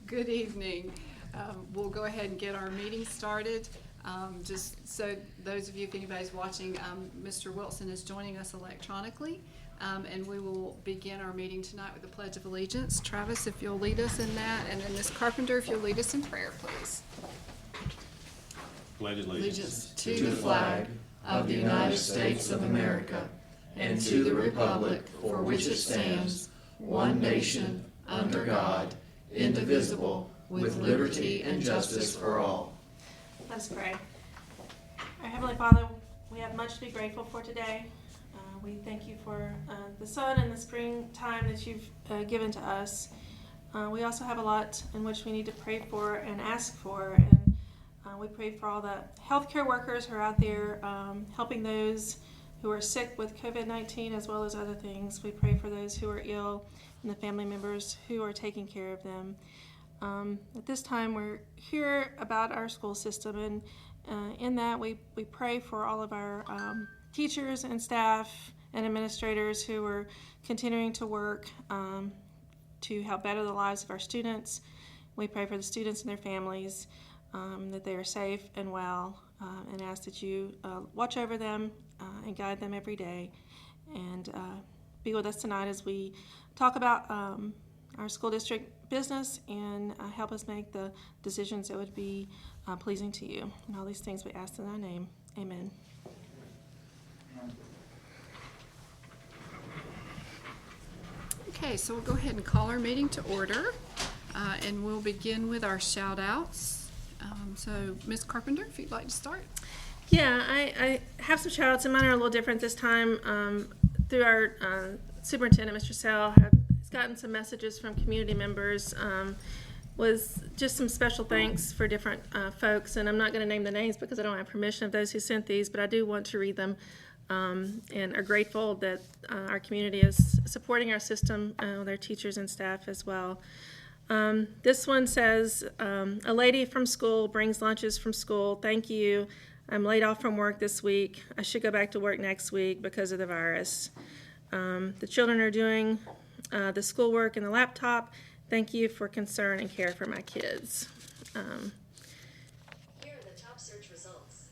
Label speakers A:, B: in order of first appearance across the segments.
A: Good evening. We'll go ahead and get our meeting started. Just so those of you, if anybody's watching, Mr. Wilson is joining us electronically, and we will begin our meeting tonight with the Pledge of Allegiance. Travis, if you'll lead us in that, and then Ms. Carpenter, if you'll lead us in prayer, please.
B: Pledge allegiance
C: to the flag of the United States of America and to the republic for which it stands, one nation, under God, indivisible, with liberty and justice for all.
D: Let us pray. Our Heavenly Father, we have much to be grateful for today. We thank you for the sun and the springtime that you've given to us. We also have a lot in which we need to pray for and ask for. And we pray for all the healthcare workers who are out there helping those who are sick with COVID-19 as well as other things. We pray for those who are ill and the family members who are taking care of them. At this time, we're here about our school system, and in that we pray for all of our teachers and staff and administrators who are continuing to work to help better the lives of our students. We pray for the students and their families, that they are safe and well, and ask that you watch over them and guide them every day, and be with us tonight as we talk about our school district business and help us make the decisions that would be pleasing to you. And all these things we ask in thy name. Amen.
A: Okay, so we'll go ahead and call our meeting to order, and we'll begin with our shout-outs. So, Ms. Carpenter, if you'd like to start.
D: Yeah, I have some shout-outs, and mine are a little different this time. Through our superintendent, Mr. Sell, has gotten some messages from community members, was just some special thanks for different folks, and I'm not going to name the names because I don't have permission of those who sent these, but I do want to read them, and are grateful that our community is supporting our system, their teachers and staff as well. This one says, a lady from school brings lunches from school. Thank you. I'm laid off from work this week. I should go back to work next week because of the virus. The children are doing the schoolwork and the laptop. Thank you for concern and care for my kids.
E: Here are the top search results.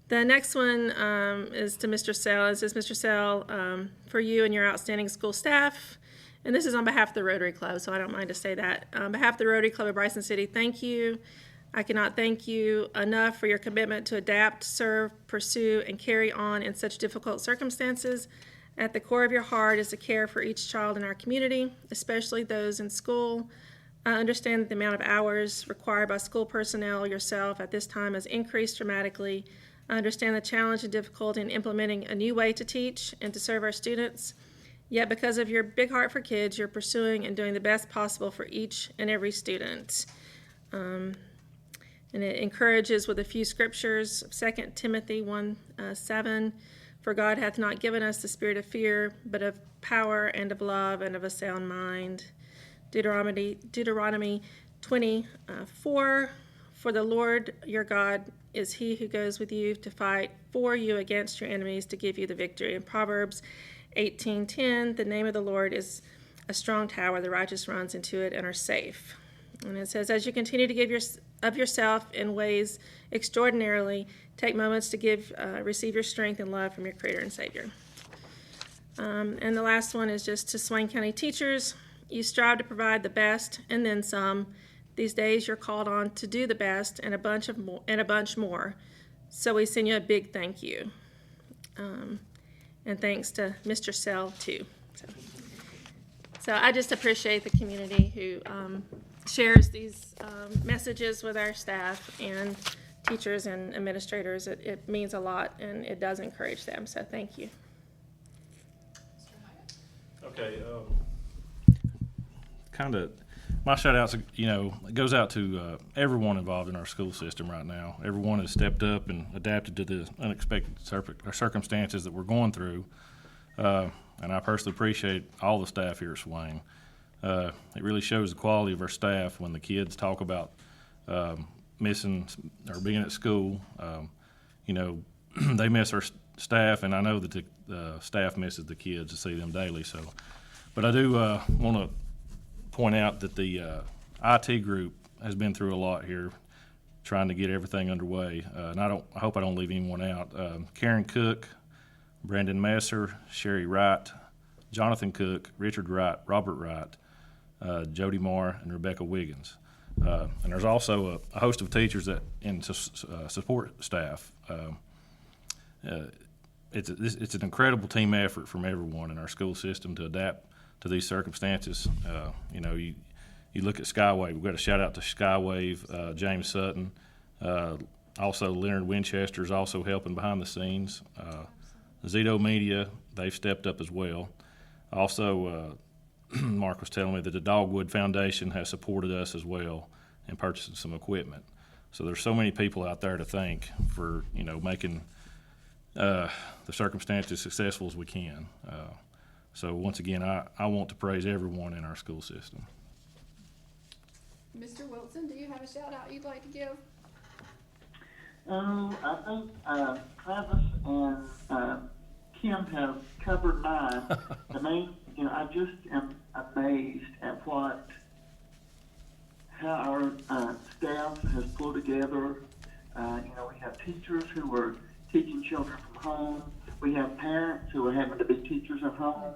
D: The next one is to Mr. Sell. It says, Mr. Sell, for you and your outstanding school staff. And this is on behalf of the Rotary Club, so I don't mind to say that. On behalf of the Rotary Club of Bryson City, thank you. I cannot thank you enough for your commitment to adapt, serve, pursue, and carry on in such difficult circumstances. At the core of your heart is the care for each child in our community, especially those in school. I understand that the amount of hours required by school personnel yourself at this time has increased dramatically. I understand the challenge and difficulty in implementing a new way to teach and to serve our students. Yet because of your big heart for kids, you're pursuing and doing the best possible for each and every student. And it encourages with a few scriptures, 2 Timothy 1:7, for God hath not given us the spirit of fear, but of power and of love and of a sound mind. Deuteronomy 20:4, for the Lord your God is he who goes with you to fight for you against your enemies to give you the victory. In Proverbs 18:10, the name of the Lord is a strong tower, the righteous runs into it and are safe. And it says, as you continue to give of yourself in ways extraordinarily, take moments to receive your strength and love from your Creator and Savior. And the last one is just to Swain County teachers. You strive to provide the best and then some. These days you're called on to do the best and a bunch more. So we send you a big thank you. And thanks to Mr. Sell, too. So I just appreciate the community who shares these messages with our staff and teachers and administrators. It means a lot, and it does encourage them. So thank you.
B: Okay, kind of, my shout outs, it goes out to everyone involved in our school system right now. Everyone has stepped up and adapted to the unexpected circumstances that we're going through. And I personally appreciate all the staff here at Swain. It really shows the quality of our staff when the kids talk about missing or being at school. They miss our staff, and I know that the staff misses the kids to see them daily. So, but I do want to point out that the IT group has been through a lot here, trying to get everything underway. And I hope I don't leave anyone out. Karen Cook, Brandon Messer, Sherry Wright, Jonathan Cook, Richard Wright, Robert Wright, Jody Marr, and Rebecca Wiggins. And there's also a host of teachers and support staff. It's an incredible team effort from everyone in our school system to adapt to these circumstances. You look at Skywave. We've got a shout out to Skywave, James Sutton. Also, Leonard Winchester is also helping behind the scenes. Zito Media, they've stepped up as well. Also, Mark was telling me that the Dogwood Foundation has supported us as well in purchasing some equipment. So there's so many people out there to thank for making the circumstances successful as we can. So once again, I want to praise everyone in our school system.
A: Mr. Wilson, do you have a shout out you'd like to give?
F: I think Travis and Kim have covered mine. I just am amazed at how our staff has pulled together. We have teachers who are teaching children from home. We have parents who are having to be teachers at home.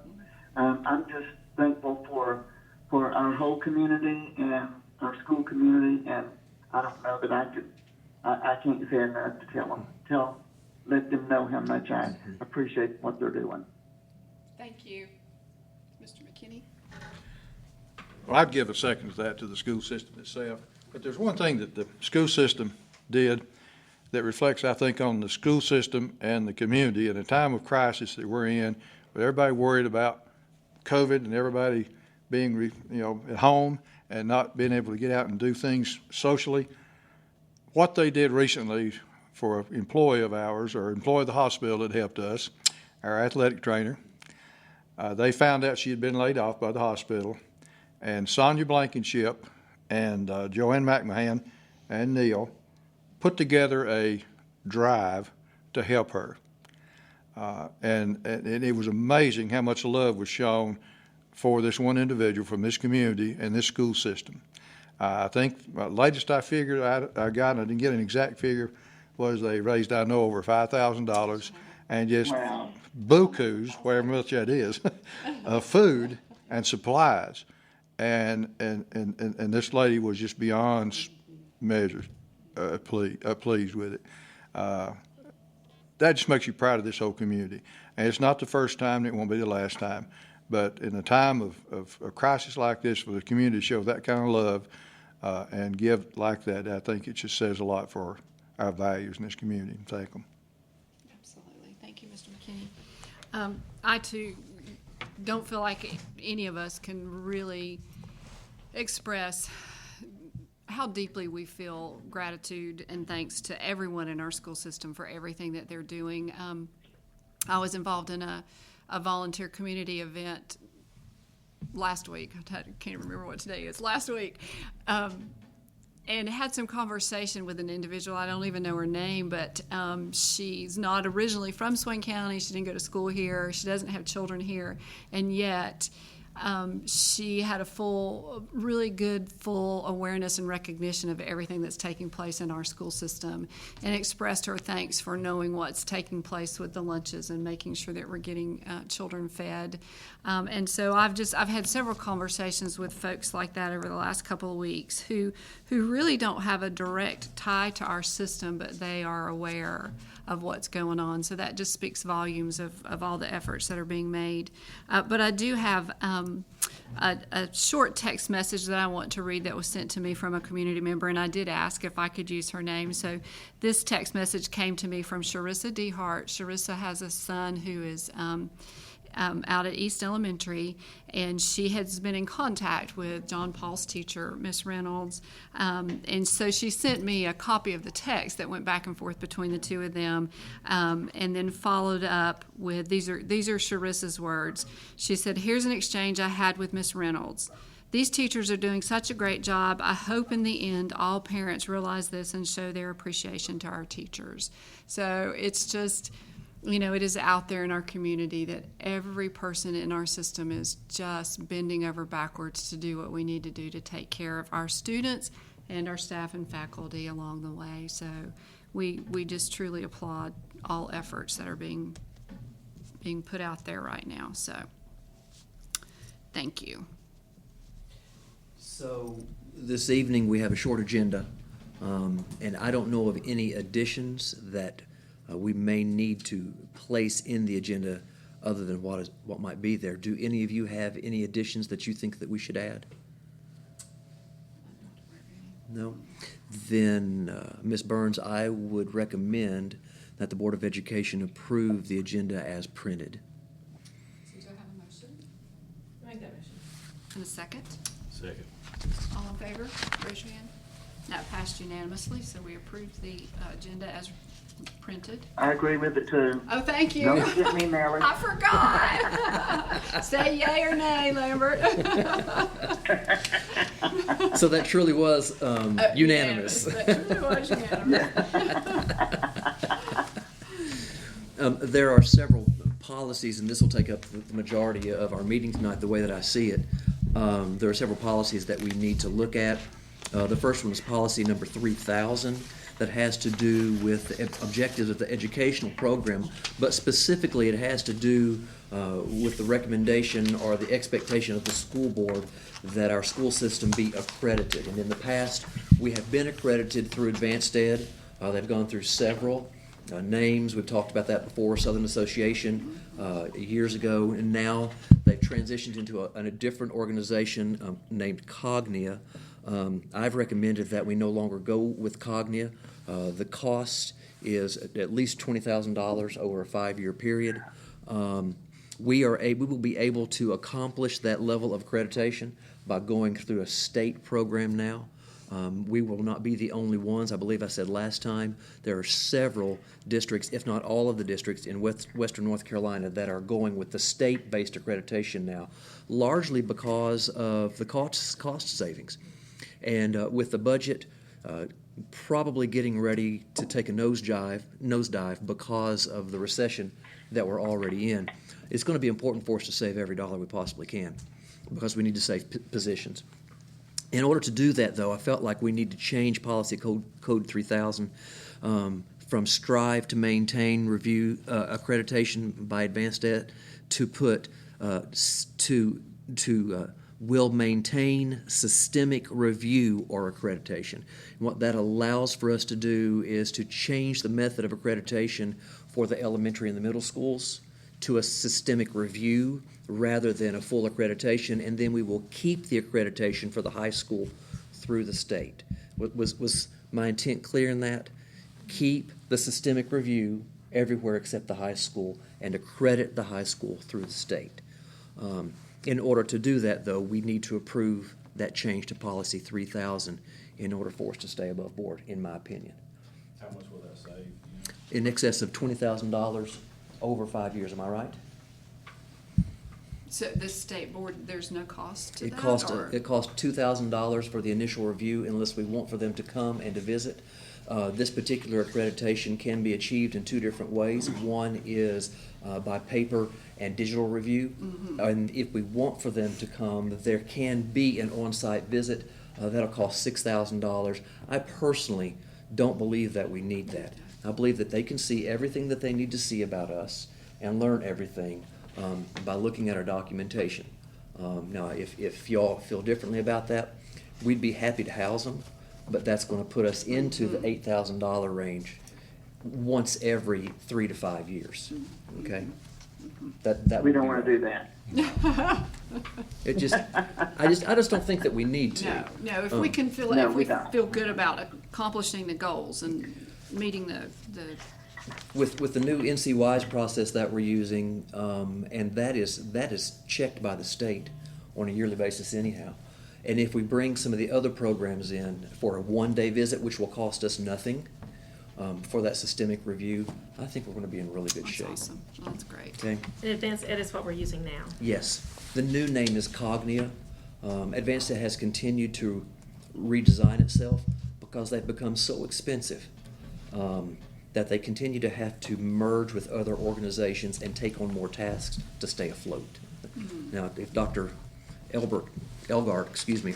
F: I'm just thankful for our whole community and our school community, and I don't know that I can't say enough to let them know how much I appreciate what they're doing.
A: Thank you. Mr. McKinney?
G: Well, I'd give a second to that, to the school system itself. But there's one thing that the school system did that reflects, I think, on the school system and the community in a time of crisis that we're in, with everybody worried about COVID and everybody being, at home and not being able to get out and do things socially. What they did recently for an employee of ours, or employee of the hospital that helped us, our athletic trainer, they found out she had been laid off by the hospital, and Sonia Blankenship and Joanne McMahon and Neil put together a drive to help her. And it was amazing how much love was shown for this one individual from this community and this school system. I think latest I figured I got, and I didn't get an exact figure, was they raised, I know, over $5,000 and just bukus, whatever much that is, of food and supplies. And this lady was just beyond measure pleased with it. That just makes you proud of this whole community. And it's not the first time, and it won't be the last time. But in a time of a crisis like this, for the community to show that kind of love and give like that, I think it just says a lot for our values in this community. Thank them.
A: Absolutely. Thank you, Mr. McKinney. I, too, don't feel like any of us can really express how deeply we feel gratitude and thanks to everyone in our school system for everything that they're doing. I was involved in a volunteer community event last week. I can't remember what today is. Last week. And had some conversation with an individual. I don't even know her name, but she's not originally from Swain County. She didn't go to school here. She doesn't have children here. And yet she had a really good full awareness and recognition of everything that's taking place in our school system, and expressed her thanks for knowing what's taking place with the lunches and making sure that we're getting children fed. And so I've had several conversations with folks like that over the last couple of weeks who really don't have a direct tie to our system, but they are aware of what's going on. So that just speaks volumes of all the efforts that are being made. But I do have a short text message that I want to read that was sent to me from a community member, and I did ask if I could use her name. So this text message came to me from Sharissa D. Hart. Sharissa has a son who is out at East Elementary, and she has been in contact with John Paul's teacher, Miss Reynolds, and so she sent me a copy of the text that went back and forth between the two of them, and then followed up with these are Sharissa's words. She said, "Here's an exchange I had with Miss Reynolds. These teachers are doing such a great job. I hope in the end all parents realize this and show their appreciation to our teachers." So it's just you know, it is out there in our community that every person in our system is just bending over backwards to do what we need to do to take care of our students and our staff and faculty along the way. So we just truly applaud all efforts that are being put out there right now. So thank you.
H: So this evening, we have a short agenda, and I don't know of any additions that we may need to place in the agenda other than what might be there. Do any of you have any additions that you think that we should add? No? Then, Ms. Burns, I would recommend that the Board of Education approve the agenda as printed.
A: So do I have a motion?
D: Make that motion.
A: And a second?
B: Second.
A: All in favor? Raise your hand. That passed unanimously, so we approved the agenda as printed.
F: I agree with it too.
A: Oh, thank you.
F: Don't forget me, Nellie.
A: I forgot. Say yay or nay, Lambert.
H: So that truly was unanimous.
A: That truly was unanimous.
H: There are several policies, and this will take up the majority of our meeting tonight, the way that I see it. There are several policies that we need to look at. The first one is policy number 3000 that has to do with the objectives of the educational program, but specifically it has to do with the recommendation or the expectation of the school board that our school system be accredited. And in the past, we have been accredited through Advanced Ed. They've gone through several names. We've talked about that before, Southern Association years ago, and now they've transitioned into a different organization named Cognia. I've recommended that we no longer go with Cognia. The cost is at least $20,000 over a 5-year period. We will be able to accomplish that level of accreditation by going through a state program now. We will not be the only ones. I believe I said last time there are several districts, if not all of the districts in Western North Carolina that are going with the state-based accreditation now, largely because of the cost savings. And with the budget probably getting ready to take a nosedive because of the recession that we're already in, it's going to be important for us to save every dollar we possibly can because we need to save positions. In order to do that, though, I felt like we need to change Policy Code 3000 from strive to maintain review accreditation by Advanced Ed to put will maintain systemic review or accreditation. And what that allows for us to do is to change the method of accreditation for the elementary and the middle schools to a systemic review rather than a full accreditation, and then we will keep the accreditation for the high school through the state. Was my intent clear in that? Keep the systemic review everywhere except the high school and accredit the high school through the state. In order to do that, though, we need to approve that change to Policy 3000 in order for us to stay above board, in my opinion.
B: How much will that save?
H: In excess of $20,000 over 5 years, am I right?
A: So the state board, there's no cost to
H: It
A: that?
H: costs
A: or-
H: $2,000 for the initial review unless we want for them to come and to visit. This particular accreditation can be achieved in two different ways. One is by paper and digital review. And if we want for them to come, there can be an on-site visit. That'll cost $6,000. I personally don't believe that we need that. I believe that they can see everything that they need to see about us and learn everything by looking at our documentation. Now, if y'all feel differently about that, we'd be happy to house them, but that's going to put us into the $8,000 range once every 3 to 5 years. Okay, that
F: We
H: would
F: don't
H: be
F: want to do that.
H: I just don't think that we need to.
A: No, if we can feel,
F: No,
A: if
F: we
A: we
F: don't.
A: feel good about accomplishing the goals and meeting the
H: With the new NCWISE process that we're using, and that is checked by the state on a yearly basis anyhow. And if we bring some of the other programs in for a one-day visit, which will cost us nothing, for that systemic review, I think we're going to be in really good
A: that's
H: shape.
A: awesome. That's great.
H: Okay.
D: And Advanced Ed is what we're using now.
H: Yes, the new name is Cognia. Advanced Ed has continued to redesign itself because they've become so expensive. that they continue to have to merge with other organizations and take on more tasks to stay afloat. Now, if Dr. Elgart,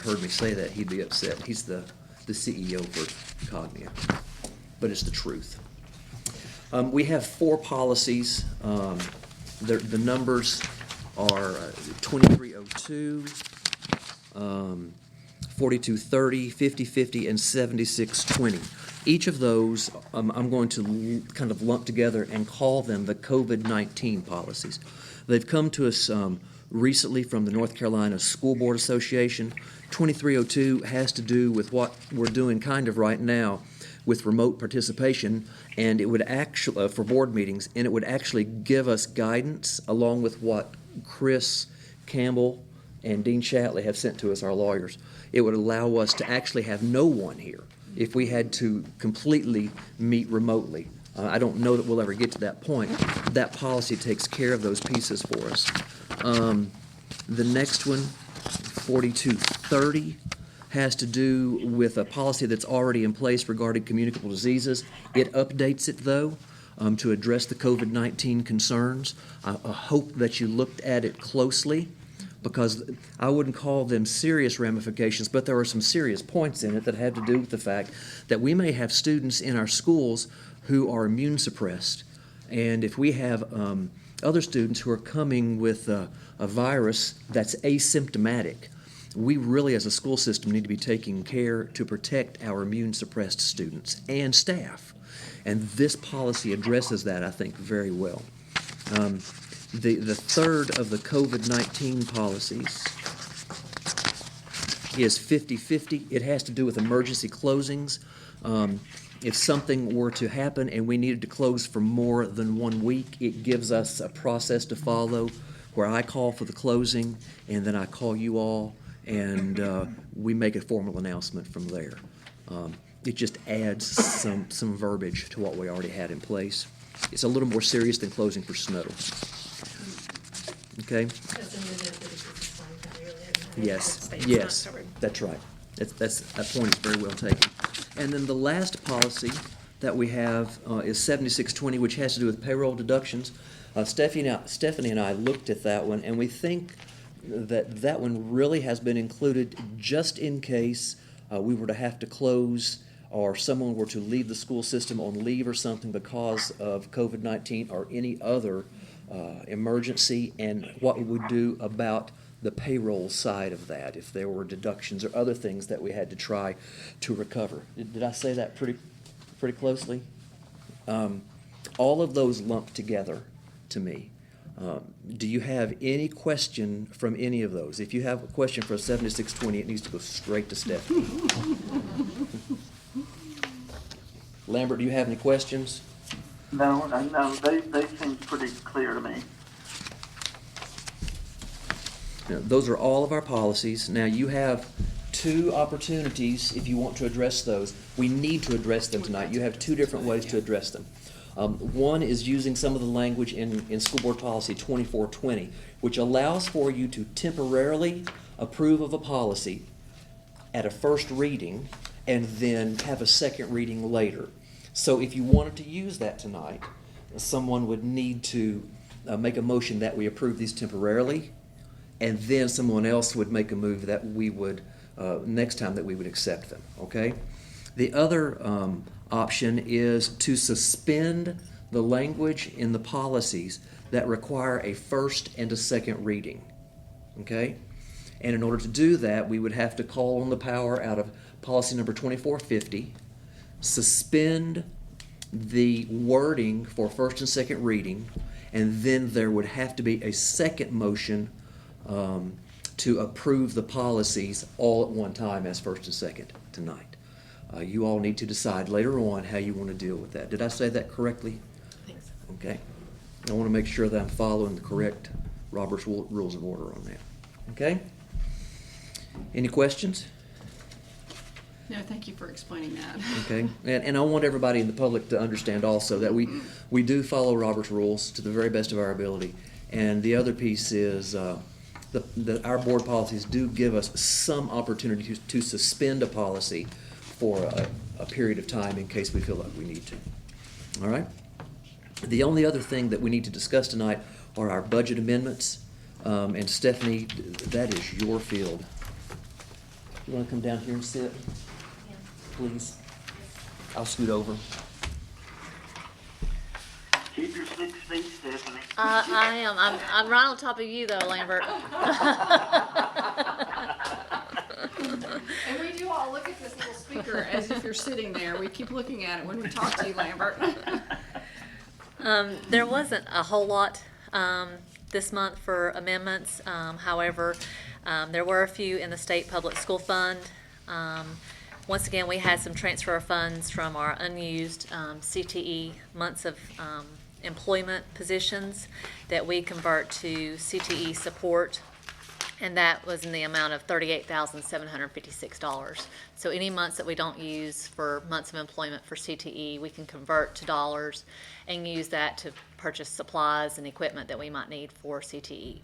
H: heard me say that, he'd be upset. He's the CEO for Cognia, but it's the truth. We have 4 policies. The numbers are 2302, 4230, 5050, and 7620. Each of those I'm going to kind of lump together and call them the COVID-19 policies. They've come to us recently from the North Carolina School Board Association. 2302 has to do with what we're doing kind of right now with remote participation, and it would actually, for board meetings, and it would actually give us guidance along with what Chris Campbell and Dean Shatley have sent to us, our lawyers. It would allow us to actually have no one here if we had to completely meet remotely. I don't know that we'll ever get to that point. That policy takes care of those pieces for us. The next one, 4230, has to do with a policy that's already in place regarding communicable diseases. It updates it, though, to address the COVID-19 concerns. I hope that you looked at it closely, because I wouldn't call them serious ramifications, but there are some serious points in it that have to do with the fact that we may have students in our schools who are immune suppressed. And if we have other students who are coming with a virus that's asymptomatic, we really, as a school system, need to be taking care to protect our immune suppressed students and staff. And this policy addresses that, I think, very well. The third of the COVID-19 policies is 50-50. It has to do with emergency closings. If something were to happen and we needed to close for more than 1 week, it gives us a process to follow where I call for the closing and then I call you all and we make a formal announcement from there. It just adds some verbiage to what we already had in place. It's a little more serious than closing for snow. Okay? Yes, yes, that's right. That point is very well taken. And then the last policy that we have is 7620, which has to do with payroll deductions. Stephanie and I looked at that one, and we think that one really has been included just in case we were to have to close or someone were to leave the school system on leave or something because of COVID-19 or any other emergency, and what we would do about the payroll side of that if there were deductions or other things that we had to try to recover. Did I say that pretty closely? All of those lumped together to me. Do you have any question from any of those? If you have a question for 7620, it needs to go straight to Stephanie. Lambert, do you have any questions?
F: No, they seem pretty clear to me.
H: Now, those are all of our policies. Now, you have 2 opportunities if you want to address those. We need to address them tonight. You have 2 different ways to address them. One is using some of the language in School Board Policy 2420, which allows for you to temporarily approve of a policy at a first reading and then have a second reading later. So if you wanted to use that tonight, someone would need to make a motion that we approve these temporarily, and then someone else would make a move that we would, next time that we would accept them, okay? The other option is to suspend the language in the policies that require a first and a second reading, okay? And in order to do that, we would have to call on the power out of policy number 2450, suspend the wording for first and second reading, and then there would have to be a second motion to approve the policies all at one time as first and second tonight. You all need to decide later on how you want to deal with that. Did I say that correctly?
D: I think so.
H: Okay. I want to make sure that I'm following the correct Robert's Rules of Order on that. Okay? Any questions?
A: No, thank you for explaining that.
H: Okay, and I want everybody in the public to understand also that we do follow Robert's rules to the very best of our ability. And the other piece is our board policies do give us some opportunity to suspend a policy for a period of time in case we feel like we need to. All right. The only other thing that we need to discuss tonight are our budget amendments. And Stephanie, that is your field. You want to come down here and sit, please? I'll scoot over.
F: Keep your 6 feet, Stephanie.
I: I am. I'm right on top of you, though, Lambert.
A: And we do all look at this little speaker as if you're sitting there. We keep looking at it when we talk to you, Lambert.
I: There wasn't a whole lot this month for amendments. However, there were a few in the State Public School Fund. Once again, we had some transfer of funds from our unused CTE months of employment positions that we convert to CTE support, and that was in the amount of $38,756. So any months that we don't use for months of employment for CTE, we can convert to dollars and use that to purchase supplies and equipment that we might need for CTE.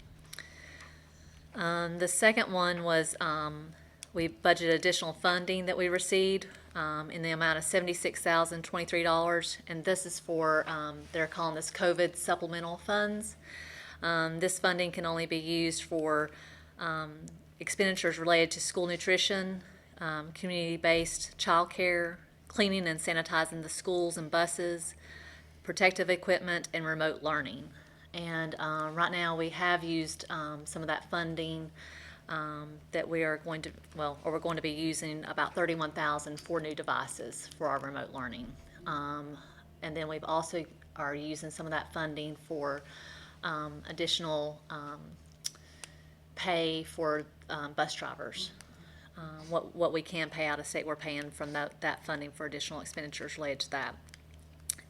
I: The second one was we budgeted additional funding that we received in the amount of $76,023, and this is for, they're calling this COVID Supplemental Funds. This funding can only be used for expenditures related to school nutrition, community-based childcare, cleaning and sanitizing the schools and buses, protective equipment, and remote learning. And right now we have used some of that funding that we are going to, we're going to be using about $31,000 for new devices for our remote learning. And then we've also are using some of that funding for additional pay for bus drivers. What we can pay out of state, we're paying from that funding for additional expenditures related to that.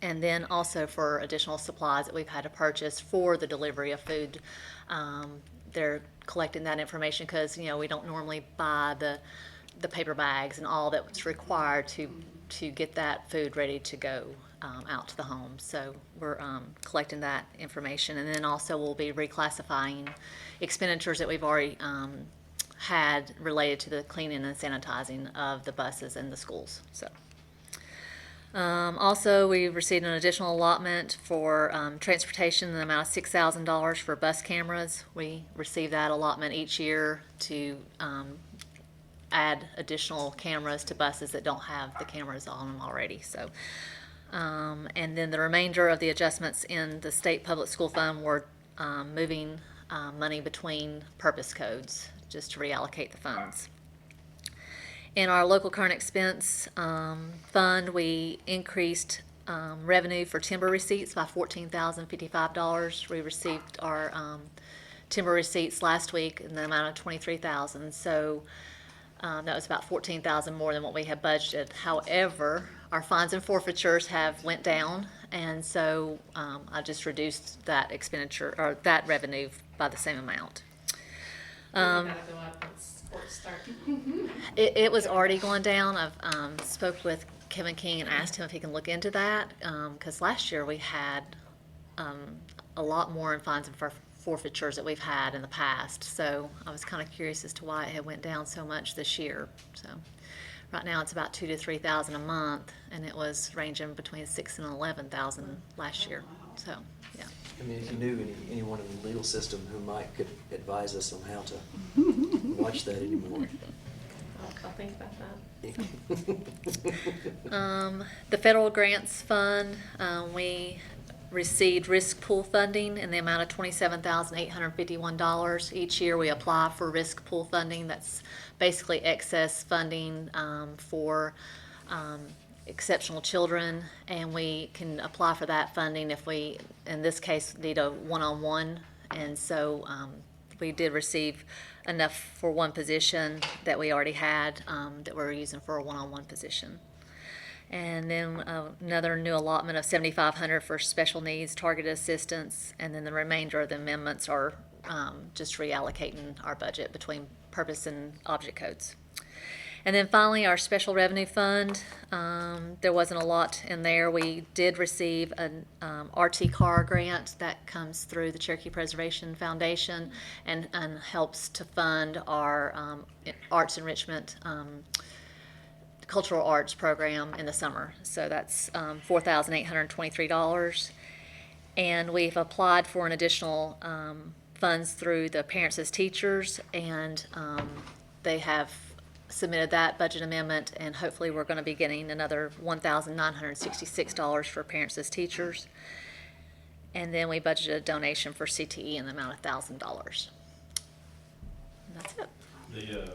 I: And then also for additional supplies that we've had to purchase for the delivery of food. They're collecting that information because, we don't normally buy the paper bags and all that's required to get that food ready to go out to the home. So we're collecting that information, and then also we'll be reclassifying expenditures that we've already had related to the cleaning and sanitizing of the buses and the schools. So also we received an additional allotment for transportation in the amount of $6,000 for bus cameras. We receive that allotment each year to add additional cameras to buses that don't have the cameras on them already. So and then the remainder of the adjustments in the State Public School Fund were moving money between purpose codes just to reallocate the funds. In our local current expense fund, we increased revenue for timber receipts by $14,055. We received our timber receipts last week in the amount of $23,000. So that was about $14,000 more than what we had budgeted. However, our fines and forfeitures have went down, and so I just reduced that expenditure or that revenue by the same amount. It was already going down. I've spoke with Kevin King and asked him if he can look into that because last year we had a lot more in fines and forfeitures that we've had in the past. So I was kind of curious as to why it had went down so much this year. So right now it's about $2,000 to $3,000 a month, and it was ranging between $6,000 and $11,000 last year. So yeah.
H: I mean, if you knew anyone in the legal system who could advise us on how to watch that anymore.
D: I'll think about that.
I: The federal grants fund, we received risk pool funding in the amount of $27,851. Each year we apply for risk pool funding. That's basically excess funding for exceptional children, and we can apply for that funding if we, in this case, need a one-on-one. And so we did receive enough for one position that we already had that we're using for a one-on-one position. And then another new allotment of $7,500 for special needs targeted assistance, and then the remainder of the amendments are just reallocating our budget between purpose and object codes. And then finally, our special revenue fund, there wasn't a lot in there. We did receive an RT car grant that comes through the Cherokee Preservation Foundation and helps to fund our arts enrichment cultural arts program in the summer. So that's $4,823. And we've applied for an additional funds through the Parents as Teachers, and they have submitted that budget amendment, and hopefully we're going to be getting another $1,966 for Parents as Teachers. And then we budgeted a donation for CTE in the amount of $1,000. That's it.
B: The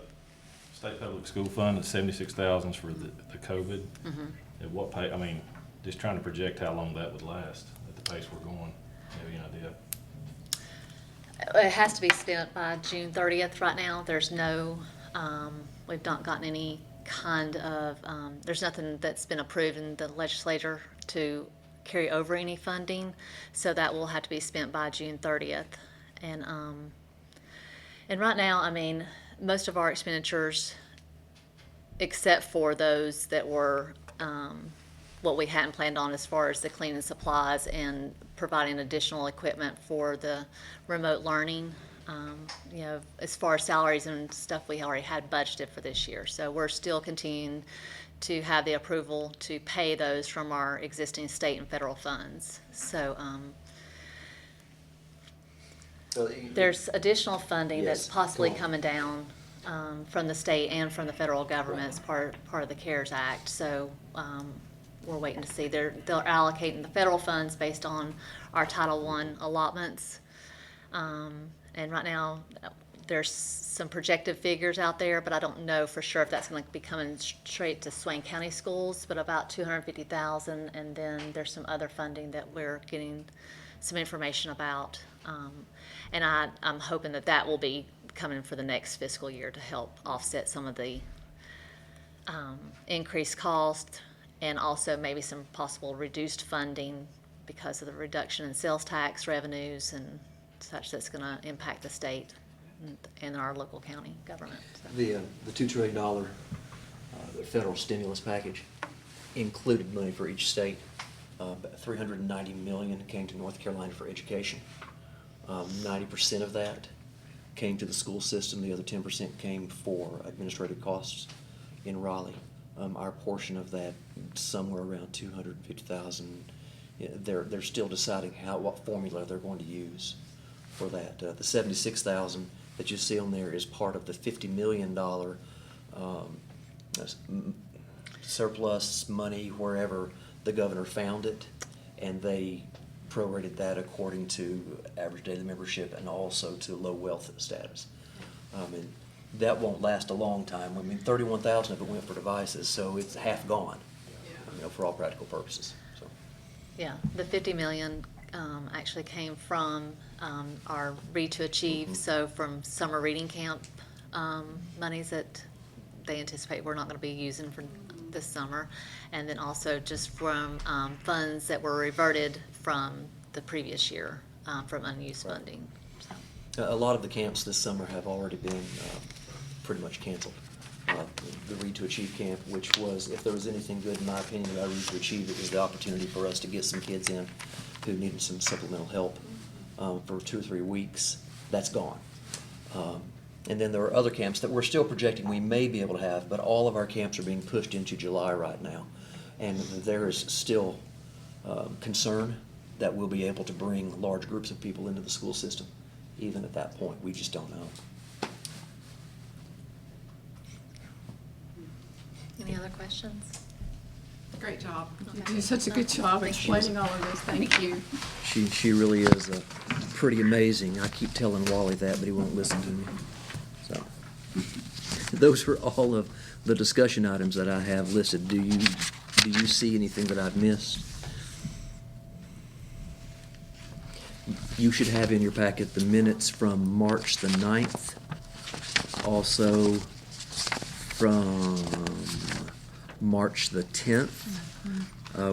B: state public school fund is $76,000 for the COVID. At what pay? I mean, just trying to project how long that would last at the pace we're going. Maybe an idea.
I: It has to be spent by June 30th right now. There's no, we've not gotten any kind of, there's nothing that's been approved in the legislature to carry over any funding. So that will have to be spent by June 30th. And right now, I mean, most of our expenditures, except for those that were what we hadn't planned on as far as the cleaning supplies and providing additional equipment for the remote learning. You know, as far as salaries and stuff, we already had budgeted for this year. So we're still continuing to have the approval to pay those from our existing state and federal funds. So there's additional funding that's possibly coming down from the state and from the federal government as part of the CARES Act. So we're waiting to see. They're allocating the federal funds based on our Title I allotments. And right now, there's some projected figures out there, but I don't know for sure if that's going to be coming straight to Swain County schools, but about $250,000. And then there's some other funding that we're getting some information about. And I'm hoping that will be coming for the next fiscal year to help offset some of the increased cost, and also maybe some possible reduced funding because of the reduction in sales tax revenues and such that's going to impact the state and our local county government. So.
H: The $2 trillion federal stimulus package included money for each state. $390 million came to North Carolina for education. 90% of that came to the school system. The other 10% came for administrative costs in Raleigh. Our portion of that, somewhere around $250,000. They're still deciding what formula they're going to use for that. The $76,000 that you see on there is part of the $50 million surplus money wherever the governor found it, and they prorated that according to average daily membership and also to low wealth status. And that won't last a long time. I mean, 31,000 of it went for devices, so it's half gone, for all practical purposes. So.
I: Yeah, the $50 million actually came from our Read to Achieve, so from summer reading camp monies that they anticipate we're not going to be using for this summer, and then also just from funds that were reverted from the previous year from unused funding. So.
H: A lot of the camps this summer have already been pretty much canceled. The Read to Achieve camp, which was, if there was anything good in my opinion about Read to Achieve, it was the opportunity for us to get some kids in who needed some supplemental help for 2 or 3 weeks. That's gone. And then there are other camps that we're still projecting we may be able to have, but all of our camps are being pushed into July right now. And there is still concern that we'll be able to bring large groups of people into the school system. Even at that point, we just don't know.
I: Any other questions?
A: Great job. You
I: Okay.
A: do such a good job
I: Thank you.
A: explaining all of this. Thank you.
H: She really is pretty amazing. I keep telling Wally that, but he won't listen to me. So, those were all of the discussion items that I have listed. Do you see anything that I've missed? You should have in your packet the minutes from March the 9th, also from March the 10th,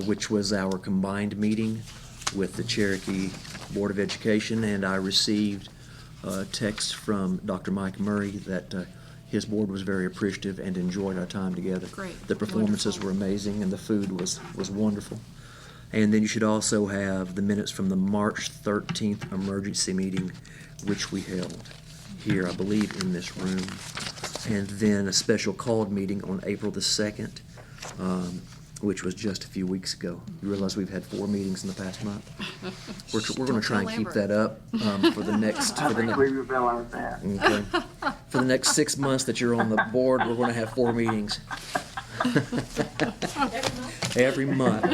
H: which was our combined meeting with the Cherokee Board of Education, and I received a text from Dr. Mike Murray that his board was very appreciative and enjoyed our time together.
A: Great.
H: The performances
A: Wonderful.
H: were amazing, and the food was wonderful. And then you should also have the minutes from the March 13th emergency meeting, which we held here, I believe, in this room. And then a special called meeting on April the 2nd, which was just a few weeks ago. You realize we've had 4 meetings in the past month? We're going
A: Don't
H: to try and
A: tell
H: keep
A: Lambert.
H: that up for the next.
F: I think we realize that.
H: Okay. For the next 6 months that you're on the board, we're going to have 4 meetings. Every month.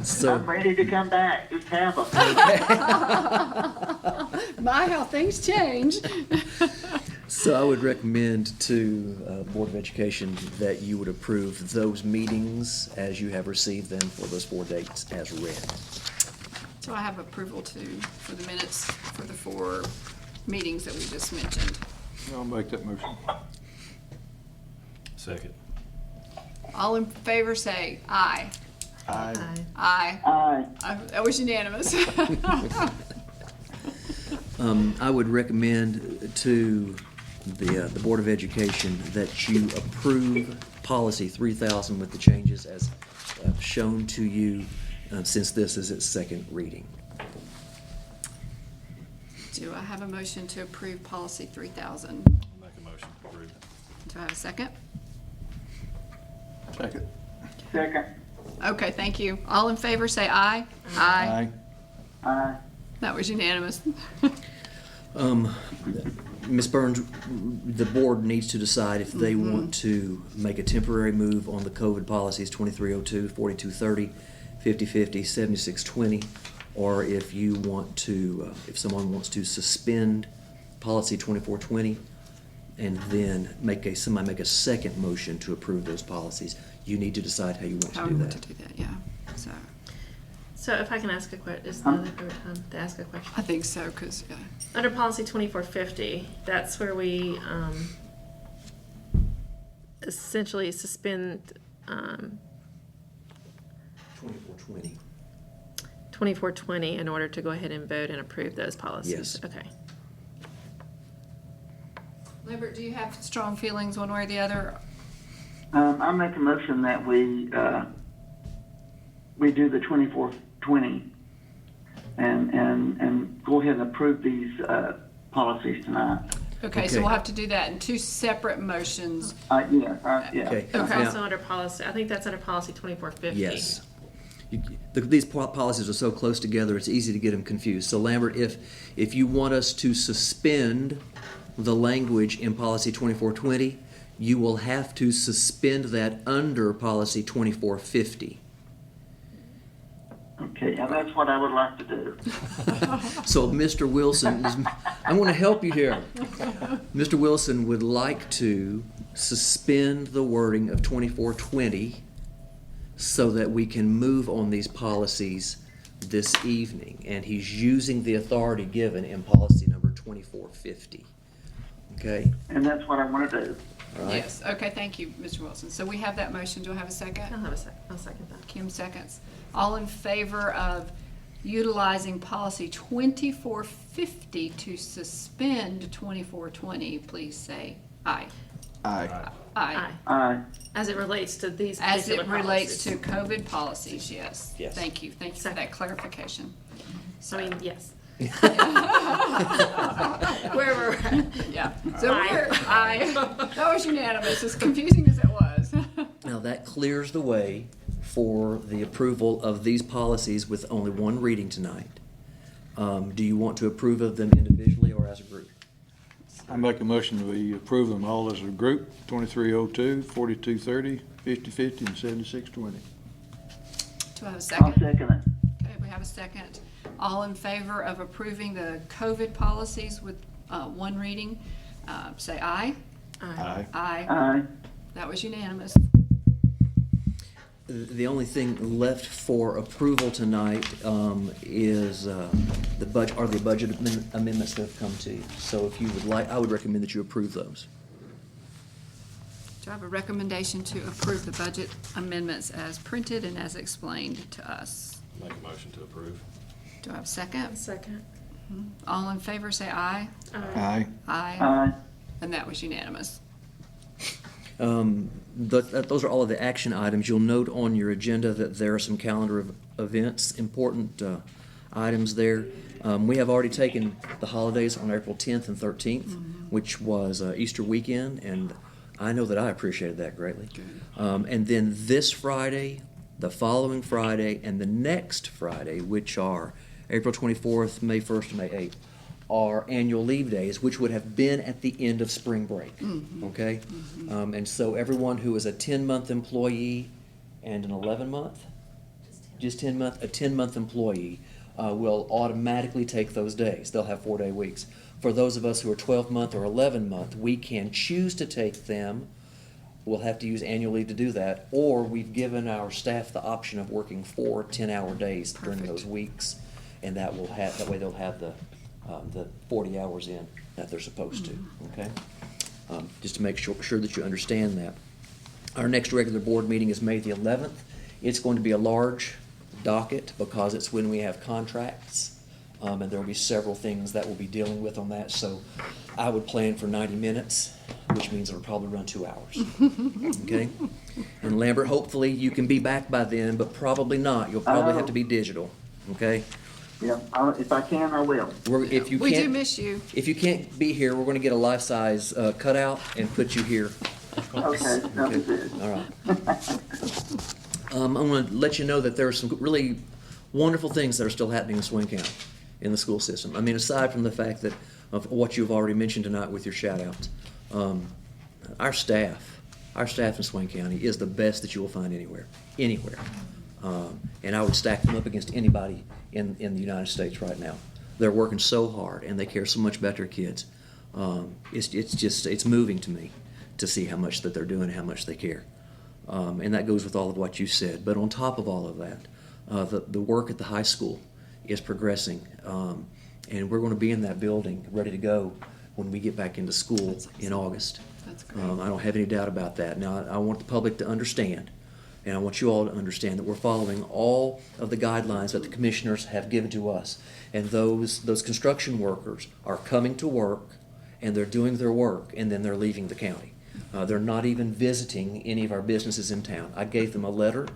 H: So,
F: I'm ready to come back. Just have them.
A: My, how things change.
H: so I would recommend to Board of Education that you would approve those meetings as you have received them for those 4 dates as read.
A: Do I have approval for the minutes for the 4 meetings that we just mentioned?
G: I'll make that motion.
B: Second.
A: All in favor say aye.
G: Aye.
A: Aye.
F: Aye.
A: That was unanimous.
H: I would recommend to the Board of Education that you approve policy 3000 with the changes as shown to you since this is its 2nd reading.
A: Do I have a motion to approve policy 3000?
B: I'll make a motion to approve.
A: Do I have a second?
G: Second.
F: Second.
A: Okay, thank you. All in favor say aye. Aye.
F: Aye.
A: That was unanimous.
H: Ms. Burns, the board needs to decide if they want to make a temporary move on the COVID policies 2302, 4230, 5050, 7620, or if you want to, if someone wants to suspend policy 2420 and then somebody make a second motion to approve those policies. You need to decide how you want
A: How
H: to
A: we
H: do
A: want
H: that.
A: to do that, yeah. So,
D: So if I can ask a question, is now the time to ask a question?
A: I think so, because,
D: Under policy 2450, that's where we essentially suspend
H: 2420.
D: 2420 in order to go ahead and vote and approve those policies.
H: Yes.
D: Okay.
A: Lambert, do you have strong feelings one way or the other?
F: I make a motion that we do the 2420 and go ahead and approve these policies tonight.
A: Okay, so
H: Okay.
A: we'll have to do that in 2 separate motions.
F: Yeah.
H: Okay.
D: That's
A: Okay.
D: also under policy, I think that's under policy 2450.
H: Yes. These policies are so close together, it's easy to get them confused. So Lambert, if you want us to suspend the language in policy 2420, you will have to suspend that under policy 2450.
F: Okay, and that's what I would like to do.
H: So Mr. Wilson, I want to help you here. Mr. Wilson would like to suspend the wording of 2420 so that we can move on these policies this evening. And he's using the authority given in policy number 2450. Okay?
F: And that's what I want to do.
H: All right?
A: Yes, okay, thank you, Mr. Wilson. So we have that motion. Do I have a second?
D: I'll second that.
A: Kim seconds. All in favor of utilizing policy 2450 to suspend 2420, please say aye.
G: Aye.
A: Aye.
F: Aye.
D: As it relates to these
A: As it
D: particular
A: relates
D: policies.
A: to COVID policies, yes.
H: Yes.
A: Thank you for that clarification.
D: I mean, yes.
A: Where we're at, yeah. So
D: Aye.
A: we're, aye. That was unanimous, as confusing as it was.
H: Now that clears the way for the approval of these policies with only one reading tonight. Do you want to approve of them individually or as a group?
G: I make a motion that we approve them all as a group, 2302, 4230, 5050, and 7620.
A: Do I have a
F: I'll
A: second?
F: second it.
A: Okay, we have a second. All in favor of approving the COVID policies with one reading, say aye.
G: Aye.
A: Aye.
F: Aye.
A: That was unanimous.
H: The only thing left for approval tonight is the budget amendments that have come to you. So if you would like, I would recommend that you approve those.
A: Do I have a recommendation to approve the budget amendments as printed and as explained to us?
B: Make a motion to approve.
A: Do I have a second?
D: Second.
A: All in favor say aye.
G: Aye.
A: Aye.
F: Aye.
A: And that was unanimous.
H: Those are all of the action items. You'll note on your agenda that there are some calendar of events, important items there. We have already taken the holidays on April 10th and 13th, which was Easter weekend, and I know that I appreciated that greatly. And then this Friday, the following Friday, and the next Friday, which are April 24th, May 1st, and May 8th, are annual leave days, which would have been at the end of spring break. Okay? And so everyone who is a 10-month employee and an 11-month, just 10-month, a 10-month employee will automatically take those days. They'll have 4-day weeks. For those of us who are 12-month or 11-month, we can choose to take them. We'll have to use annual leave to do that, or we've given our staff the option of working 4 10-hour days during those weeks, and that way they'll have the 40 hours in that they're supposed to. Okay, just to make sure that you understand that. Our next regular board meeting is May the 11th. It's going to be a large docket because it's when we have contracts, and there will be several things that we'll be dealing with on that. So I would plan for 90 minutes, which means it'll probably run 2 hours. Okay? And Lambert, hopefully you can be back by then, but probably not. You'll probably have to be digital. Okay?
F: Yeah, if I can, I will.
H: If you
A: We do
H: can't,
A: miss you.
H: if you can't be here, we're going to get a life-size cutout and put you here.
F: Okay, sounds good.
H: All right. I'm going to let you know that there are some really wonderful things that are still happening in Swain County in the school system. I mean, aside from the fact that of what you've already mentioned tonight with your shout-outs, our staff in Swain County is the best that you will find anywhere. And I would stack them up against anybody in the United States right now. They're working so hard, and they care so much about their kids. It's moving to me to see how much that they're doing and how much they care. And that goes with all of what you said. But on top of all of that, the work at the high school is progressing. And we're going to be in that building ready to go when we get back into school in August.
A: That's great.
H: I don't have any doubt about that. Now, I want the public to understand, and I want you all to understand that we're following all of the guidelines that the commissioners have given to us. And those construction workers are coming to work, and they're doing their work, and then they're leaving the county. They're not even visiting any of our businesses in town. I gave them a letter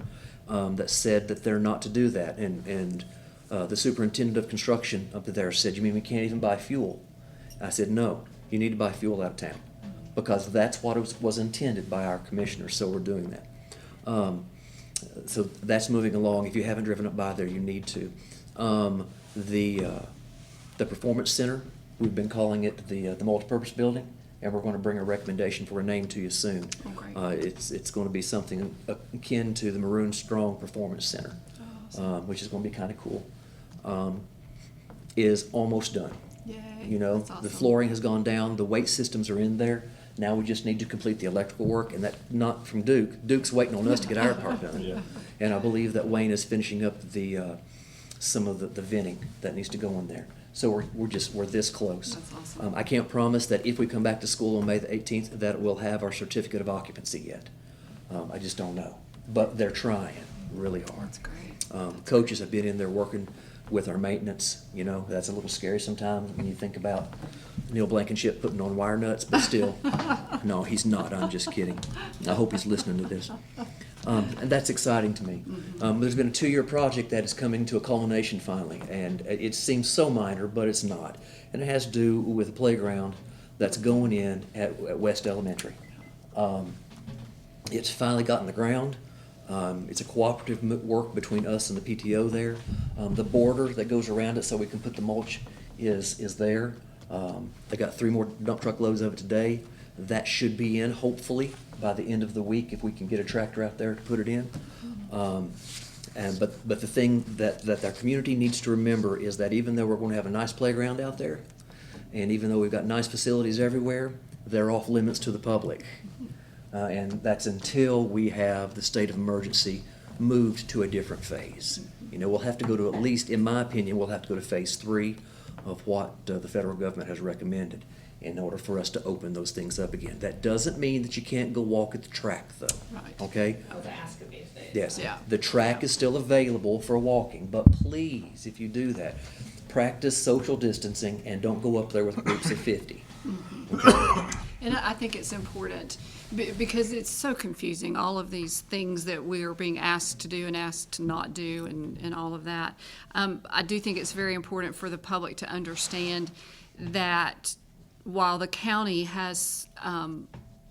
H: that said that they're not to do that, and the superintendent of construction up there said, "You mean we can't even buy fuel?" I said, "No, you need to buy fuel out of town, because that's what was intended by our commissioners, so we're doing that." So that's moving along. If you haven't driven up by there, you need to. The Performance Center, we've been calling it the multipurpose building, and we're going to bring a recommendation for a name to you soon.
A: Oh, great.
H: It's going to be something akin to the Maroon Strong Performance Center, which is going to be kind of cool. Is almost done.
A: Yay.
H: You know,
A: That's awesome.
H: the flooring has gone down, the weight systems are in there. Now we just need to complete the electrical work, and that not from Duke. Duke's waiting on us to get our part done.
B: Yeah.
H: And I believe that Wayne is finishing up some of the venting that needs to go in there. So we're this close.
A: That's awesome.
H: I can't promise that if we come back to school on May the 18th that we'll have our certificate of occupancy yet. I just don't know. But they're trying really hard.
A: That's great.
H: Coaches have been in there working with our maintenance. You know, that's a little scary sometimes when you think about Neil Blankenship putting on wire nuts, but still, no, he's not. I'm just kidding. I hope he's listening to this. And that's exciting to me. There's been a 2-year project that is coming to a culmination finally, and it seems so minor, but it's not. And it has to do with a playground that's going in at West Elementary. It's finally gotten the ground. It's a cooperative work between us and the PTO there. The border that goes around it so we can put the mulch is there. They got 3 more dump truck loads of it today. That should be in, hopefully, by the end of the week if we can get a tractor out there to put it in. But the thing that our community needs to remember is that even though we're going to have a nice playground out there, and even though we've got nice facilities everywhere, they're off limits to the public. And that's until we have the state of emergency moved to a different phase. You know, we'll have to go to, at least in my opinion, we'll have to go to phase 3 of what the federal government has recommended in order for us to open those things up again. That doesn't mean that you can't go walk at the track, though.
A: Right.
H: Okay?
J: Oh, the ask of these days.
H: Yes.
A: Yeah.
H: The track is still available for walking, but please, if you do that, practice social distancing and don't go up there with groups of 50. Okay?
A: And I think it's important because it's so confusing, all of these things that we are being asked to do and asked to not do and all of that. I do think it's very important for the public to understand that while the county has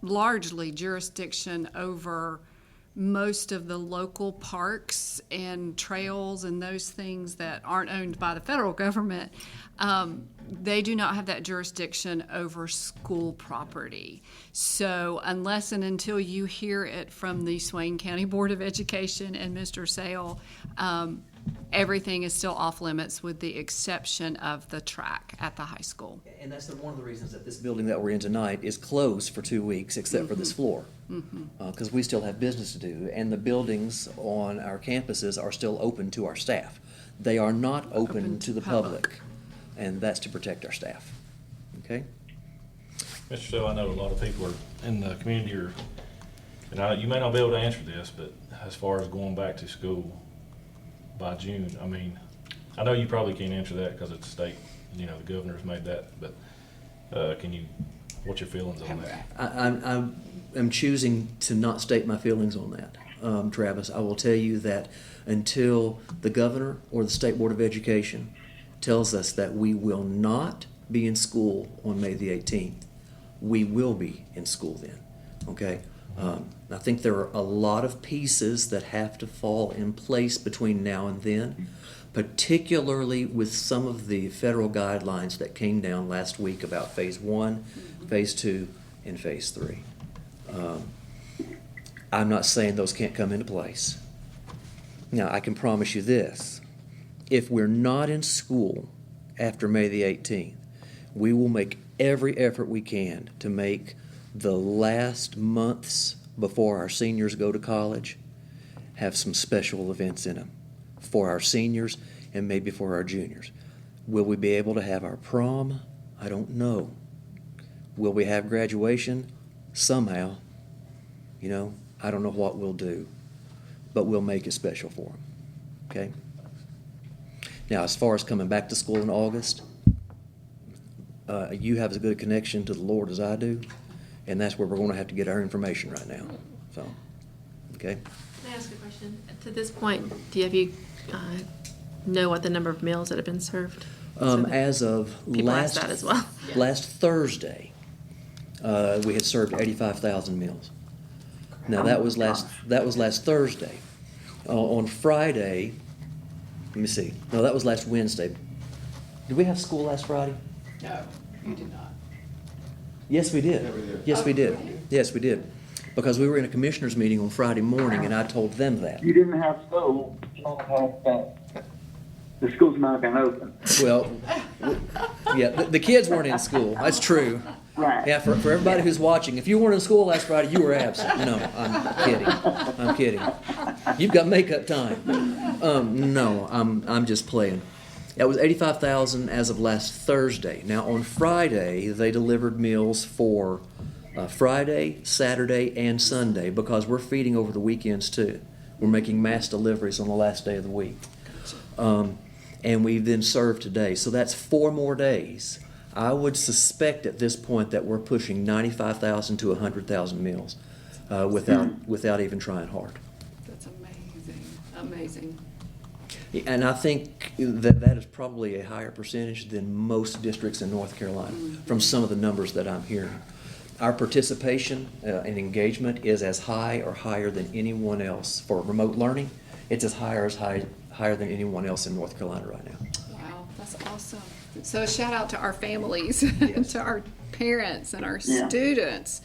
A: largely jurisdiction over most of the local parks and trails and those things that aren't owned by the federal government, they do not have that jurisdiction over school property. So unless and until you hear it from the Swain County Board of Education and Mr. Sale, everything is still off limits with the exception of the track at the high school.
H: And that's one of the reasons that this building that we're in tonight is closed for 2 weeks, except for this floor. Because we still have business to do, and the buildings on our campuses are still open to our staff. They are not open to the public, and that's to protect our staff. Okay?
B: Mr. Sell, I know a lot of people are in the community and you may not be able to answer this, but as far as going back to school by June, I mean, I know you probably can't answer that because it's state, the governor's made that, but what's your feelings on that?
H: I'm choosing to not state my feelings on that, Travis. I will tell you that until the governor or the State Board of Education tells us that we will not be in school on May the 18th, we will be in school then, okay? I think there are a lot of pieces that have to fall in place between now and then, particularly with some of the federal guidelines that came down last week about Phase 1, Phase 2, and Phase 3. I'm not saying those can't come into place. Now, I can promise you this. If we're not in school after May the 18th, we will make every effort we can to make the last months before our seniors go to college have some special events in them for our seniors and maybe for our juniors. Will we be able to have our prom? I don't know. Will we have graduation? Somehow. I don't know what we'll do, but we'll make it special for them. Okay? Now, as far as coming back to school in August, you have as good a connection to the Lord as I do, and that's where we're going to have to get our information right now. So, okay?
D: Can I ask a question? To this point, do you know what the number of meals that have been served?
H: As of
D: People ask that as well.
H: last Thursday, we had served 85,000 meals. Now that was last Thursday. On Friday, let me see. No, that was last Wednesday. Did we have school last Friday?
A: No, you did not.
H: Yes, we did. Yes, we did. Yes, we did. Because we were in a commissioners meeting on Friday morning, and I told them that.
F: You didn't have school, the schools might have been open.
H: Well, yeah, the kids weren't in school. That's true.
F: Right.
H: Yeah, for everybody who's watching, if you weren't in school last Friday, you were absent. No, I'm kidding. You've got makeup time. No, I'm just playing. That was 85,000 as of last Thursday. Now on Friday, they delivered meals for Friday, Saturday, and Sunday because we're feeding over the weekends too. We're making mass deliveries on the last day of the week. And we've then served today. So that's 4 more days. I would suspect at this point that we're pushing 95,000 to 100,000 meals without even trying hard.
A: That's amazing.
H: And I think that is probably a higher percentage than most districts in North Carolina from some of the numbers that I'm hearing. Our participation and engagement is as high or higher than anyone else. For remote learning, it's as higher than anyone else in North Carolina right now.
A: Wow, that's awesome. So a shout out to our families,
H: Yes.
A: to our parents and our students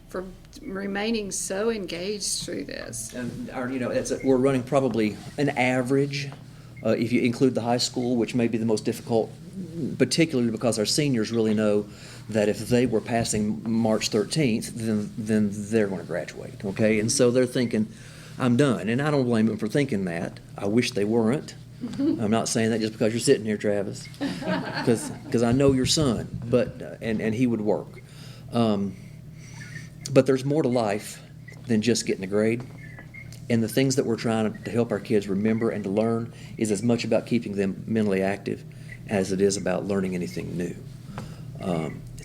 A: for remaining so engaged through this.
H: And we're running probably an average, if you include the high school, which may be the most difficult, particularly because our seniors really know that if they were passing March 13th, then they're going to graduate, okay? And so they're thinking, I'm done. And I don't blame them for thinking that. I wish they weren't. I'm not saying that just because you're sitting here, Travis, because I know your son, but and he would work. But there's more to life than just getting a grade. And the things that we're trying to help our kids remember and to learn is as much about keeping them mentally active as it is about learning anything new.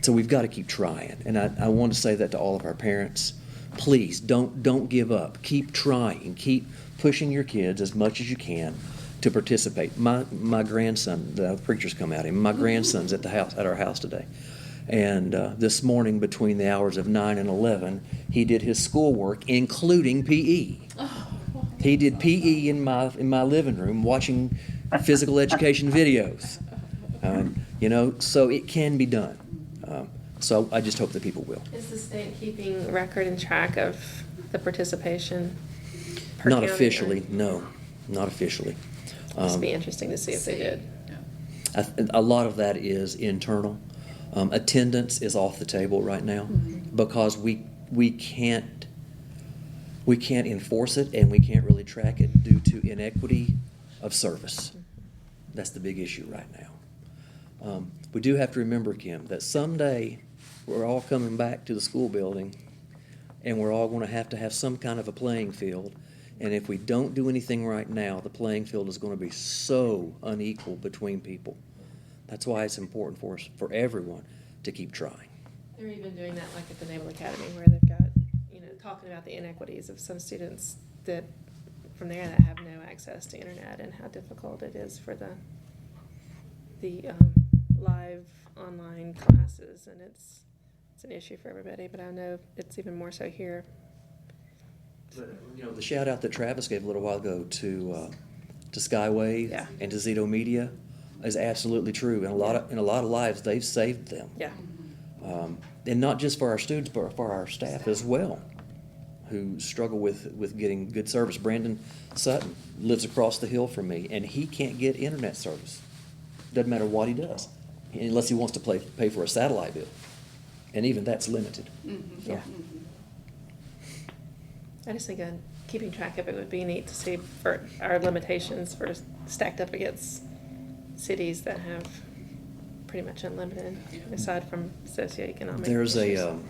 H: So we've got to keep trying. And I want to say that to all of our parents. Please, don't give up. Keep trying. Keep pushing your kids as much as you can to participate. My grandson, the preachers come out, and my grandson's at our house today. And this morning, between the hours of 9 and 11, he did his schoolwork, including PE. He did PE in my living room, watching physical education videos. So it can be done. So I just hope that people will.
D: Is the state keeping record and track of the participation? Per
H: Not
D: county,
H: officially,
D: or-
H: no, not officially.
D: Must be interesting to see if they did.
H: A lot of that is internal. Attendance is off the table right now because we can't enforce it, and we can't really track it due to inequity of service. That's the big issue right now. We do have to remember, Kim, that someday we're all coming back to the school building, and we're all going to have some kind of a playing field. And if we don't do anything right now, the playing field is going to be so unequal between people. That's why it's important for everyone to keep trying.
D: They're even doing that like at the Naval Academy, where they've got, talking about the inequities of some students that from there that have no access to internet, and how difficult it is for the live online classes, and it's an issue for everybody, but I know it's even more so here.
H: The shout out that Travis gave a little while ago to Skywave
D: Yeah.
H: and to Zito Media is absolutely true. In a lot of lives, they've saved them.
D: Yeah.
H: And not just for our students, but for our staff as well, who struggle with getting good service. Brandon Sutton lives across the hill from me, and he can't get internet service. Doesn't matter what he does, unless he wants to pay for a satellite bill, and even that's limited.
A: Mm-hmm.
D: Yeah. I just think keeping track of it would be neat to see for our limitations for stacked up against cities that have pretty much unlimited, aside from socioeconomic
H: There's
D: issues.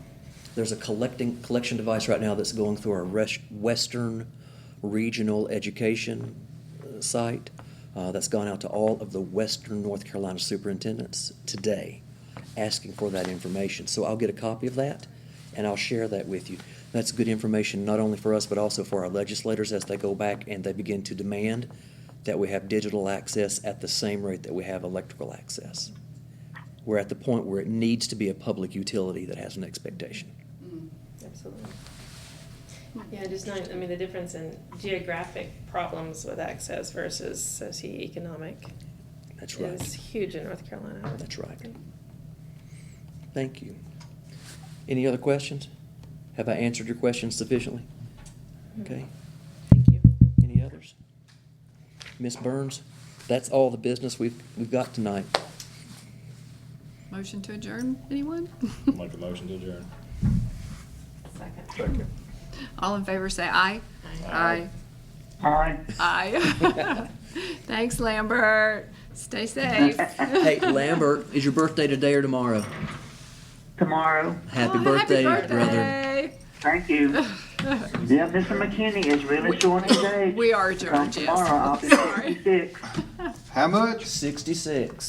H: there's a collection device right now that's going through our Western Regional Education site. That's gone out to all of the Western North Carolina superintendents today, asking for that information. So I'll get a copy of that, and I'll share that with you. That's good information not only for us, but also for our legislators as they go back and they begin to demand that we have digital access at the same rate that we have electrical access. We're at the point where it needs to be a public utility that has an expectation.
D: Absolutely. Yeah, just knowing, the difference in geographic problems with access versus socioeconomic
H: That's right.
D: is huge in North Carolina.
H: That's right. Thank you. Any other questions? Have I answered your questions sufficiently? Okay.
D: Thank you.
H: Any others? Ms. Burns, that's all the business we've got tonight.
A: Motion to adjourn, anyone?
B: Make a motion to adjourn.
D: Second.
A: All in favor say aye. Aye.
F: Hi.
A: Aye. Thanks, Lambert. Stay safe.
H: Hey, Lambert, is your birthday today or tomorrow?
F: Tomorrow.
H: Happy
A: Oh,
H: birthday, brother.
A: birthday.
F: Thank you. Yeah, Mr. McKinney is really showing his age.
A: We are adjourned,
F: Come
A: yes.
F: tomorrow, I'll be
A: Sorry.
F: 66.
G: How much?
H: 66.